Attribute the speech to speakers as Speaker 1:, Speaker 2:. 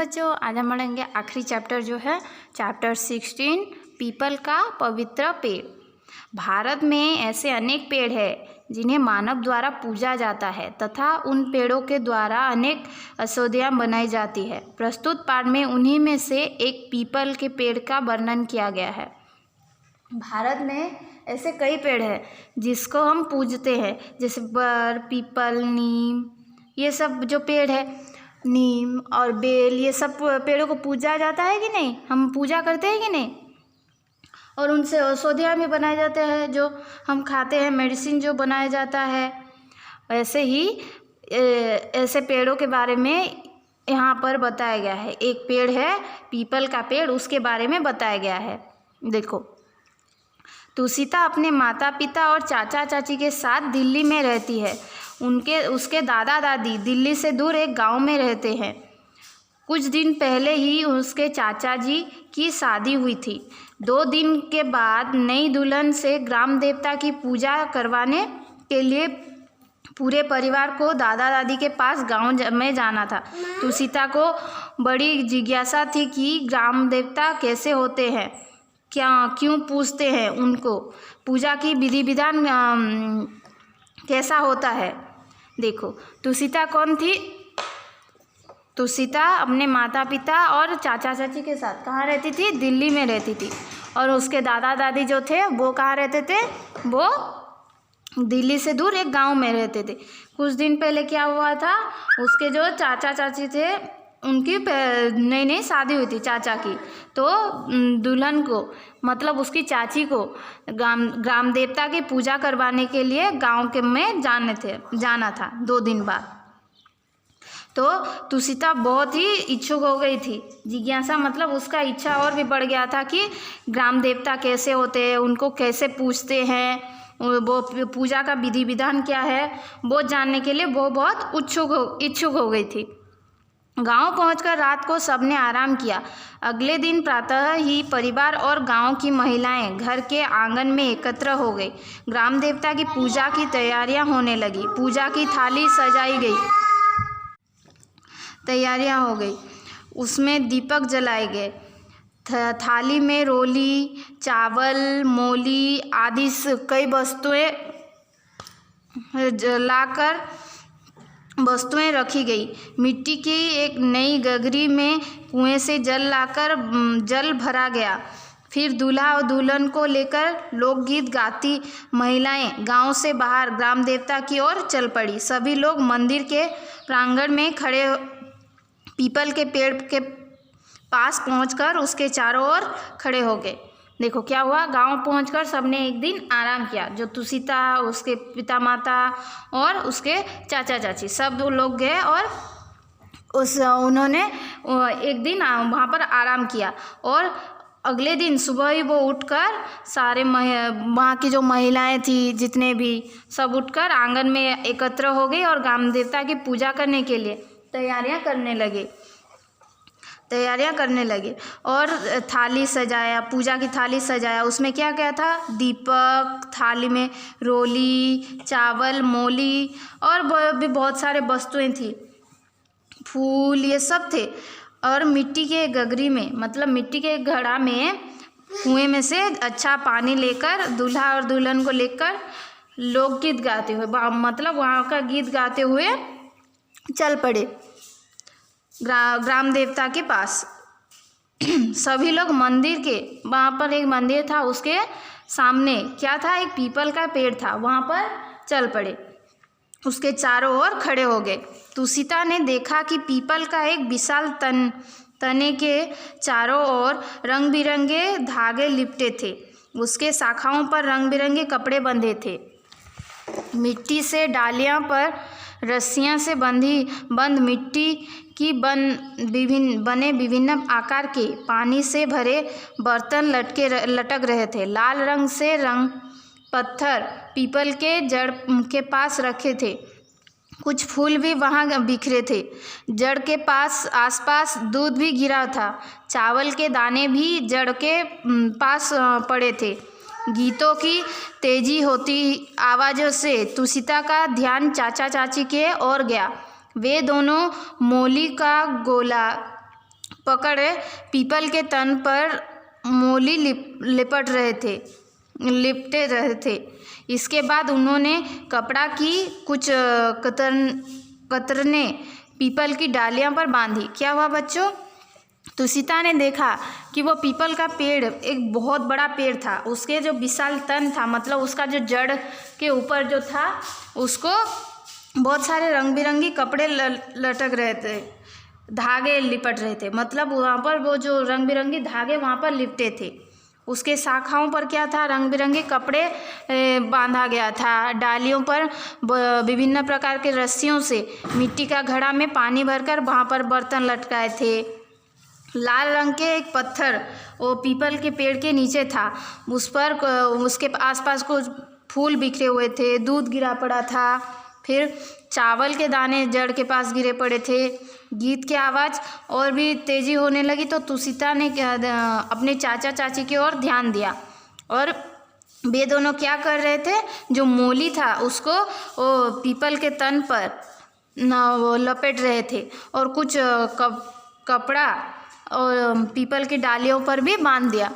Speaker 1: बच्चों, आज हम पढ़ेंगे आखिरी चैप्टर जो है चैप्टर 16 पीपल का पवित्र पेड़। भारत में ऐसे अनेक पेड़ हैं जिन्हें मानव द्वारा पूजा जाता है तथा उन पेड़ों के द्वारा अनेक औषधियाँ बनाई जाती है। प्रस्तुत पाठ में उन्हीं में से एक पीपल के पेड़ का वर्णन किया गया है। भारत में ऐसे कई पेड़ हैं जिसको हम पूजते हैं, जैसे बर, पीपल, नीम, ये सब जो पेड़ है, नीम और बेल, ये सब पेड़ों को पूजा जाता है कि नहीं, हम पूजा करते हैं कि नहीं। और उनसे औषधियाँ भी बनाए जाते हैं जो हम खाते हैं, मेडिसिन जो बनाया जाता है। ऐसे ही ऐसे पेड़ों के बारे में यहाँ पर बताया गया है। एक पेड़ है पीपल का पेड़, उसके बारे में बताया गया है। देखो, तुसिता अपने माता पिता और चाचा चाची के साथ दिल्ली में रहती है। उसके दादा दादी दिल्ली से दूर एक गांव में रहते हैं। कुछ दिन पहले ही उसके चाचा जी की शादी हुई थी। 2 दिन के बाद नई दुल्हन से ग्राम देवता की पूजा करवाने के लिए पूरे परिवार को दादा दादी के पास गांव में जाना था। तुसिता को बड़ी जिज्ञासा थी कि ग्राम देवता कैसे होते हैं, क्यों पूछते हैं, उनको पूजा की विधि विधान कैसा होता है। देखो, तुसिता कौन थी? तुसिता अपने माता पिता और चाचा चाची के साथ कहाँ रहती थी? दिल्ली में रहती थी। और उसके दादा दादी जो थे वो कहाँ रहते थे? वो दिल्ली से दूर एक गांव में रहते थे। कुछ दिन पहले क्या हुआ था, उसके जो चाचा चाची थे उनकी नई नई शादी हुई थी चाचा की। तो दुल्हन को, मतलब उसकी चाची को ग्राम देवता की पूजा करवाने के लिए गांव के में जाना था 2 दिन बाद। तो तुसिता बहुत ही इच्छुक हो गई थी। जिज्ञासा मतलब उसका इच्छा और भी बढ़ गया था कि ग्राम देवता कैसे होते हैं, उनको कैसे पूजते हैं, वो पूजा का विधि विधान क्या है, वो जानने के लिए वो बहुत इच्छुक हो गई थी। गांव पहुंचकर रात को सबने आराम किया। अगले दिन प्रातः ही परिवार और गांव की महिलाएं घर के आंगन में एकत्र हो गई। ग्राम देवता की पूजा की तैयारियां होने लगी। पूजा की थाली सजाई गई, तैयारियां हो गई, उसमें दीपक जलाए गए। थाली में रोली, चावल, मोली आदि कई वस्तुएं रखी गई। मिट्टी की एक नई गगरी में कुएं से जल भरा गया। फिर दूल्हा और दुल्हन को लेकर लोकगीत गाती महिलाएं गांव से बाहर ग्राम देवता की ओर चल पड़ी। सभी लोग मंदिर के प्रांगण में खड़े पीपल के पेड़ के पास पहुंचकर उसके चारों ओर खड़े हो गए। देखो क्या हुआ, गांव पहुंचकर सबने एक दिन आराम किया। जो तुसिता, उसके पिता माता और उसके चाचा चाची सब लोग गए और उन्होंने एक दिन वहाँ पर आराम किया। और अगले दिन सुबह ही वो उठकर सारे वहाँ की जो महिलाएं थी, जितने भी सब उठकर आंगन में एकत्र हो गई और ग्राम देवता की पूजा करने के लिए तैयारियां करने लगे। और थाली सजाया, पूजा की थाली सजाया। उसमें क्या क्या था? दीपक, थाली में रोली, चावल, मोली और भी बहुत सारे वस्तुएं थी, फूल, ये सब थे। और मिट्टी के गगरी में, मतलब मिट्टी के घड़ा में कुएं में से अच्छा पानी लेकर दूल्हा और दुल्हन को लेकर लोकगीत गाते हुए, मतलब वहाँ का गीत गाते हुए चल पड़े ग्राम देवता के पास। सभी लोग मंदिर के, वहाँ पर एक मंदिर था, उसके सामने क्या था? एक पीपल का पेड़ था, वहाँ पर चल पड़े, उसके चारों ओर खड़े हो गए। तुसिता ने देखा कि पीपल का एक विशाल तने के चारों ओर रंग बिरंगे धागे लिपटे थे। उसके शाखाओं पर रंग बिरंगे कपड़े बंधे थे। मिट्टी से डालियां पर रस्सियां से बंद मिट्टी की बने विभिन्न आकार के पानी से भरे बर्तन लटक रहे थे। लाल रंग से रंग पत्थर पीपल के जड़ के पास रखे थे। कुछ फूल भी वहाँ बिखरे थे। जड़ के आसपास दूध भी गिरा था। चावल के दाने भी जड़ के पास पड़े थे। गीतों की तेजी होती आवाज़ों से तुसिता का ध्यान चाचा चाची के ओर गया। वे दोनों मोली का गोला पकड़े पीपल के तन पर मोली लिपटे रहे थे। इसके बाद उन्होंने कपड़ा की कुछ कतरने पीपल की डालियां पर बांधी। क्या हुआ बच्चों? तो सीता ने देखा कि वो पीपल का पेड़ एक बहुत बड़ा पेड़ था। उसके जो विशाल तन था, मतलब उसका जो जड़ के ऊपर जो था, उसको बहुत सारे रंग बिरंगी कपड़े लटक रहे थे, धागे लिपट रहे थे। मतलब वहाँ पर वो जो रंग बिरंगी धागे वहाँ पर लिपटे थे। उसके शाखाओं पर क्या था? रंग बिरंगे कपड़े बांधा गया था। डालियों पर विभिन्न प्रकार के रस्सियों से मिट्टी का घड़ा में पानी भरकर वहाँ पर बर्तन लटकाए थे। लाल रंग के एक पत्थर वो पीपल के पेड़ के नीचे था। उस पर उसके आसपास कुछ फूल बिखरे हुए थे, दूध गिरा पड़ा था, फिर चावल के दाने जड़ के पास गिरे पड़े थे। गीत की आवाज़ और भी तेज़ी होने लगी तो तुसिता ने अपने चाचा चाची की ओर ध्यान दिया और वे दोनों क्या कर रहे थे? जो मोली था उसको वो पीपल के तन पर वो लपेट रहे थे और कुछ कपड़ा और पीपल की डालियों पर भी बांध दिया।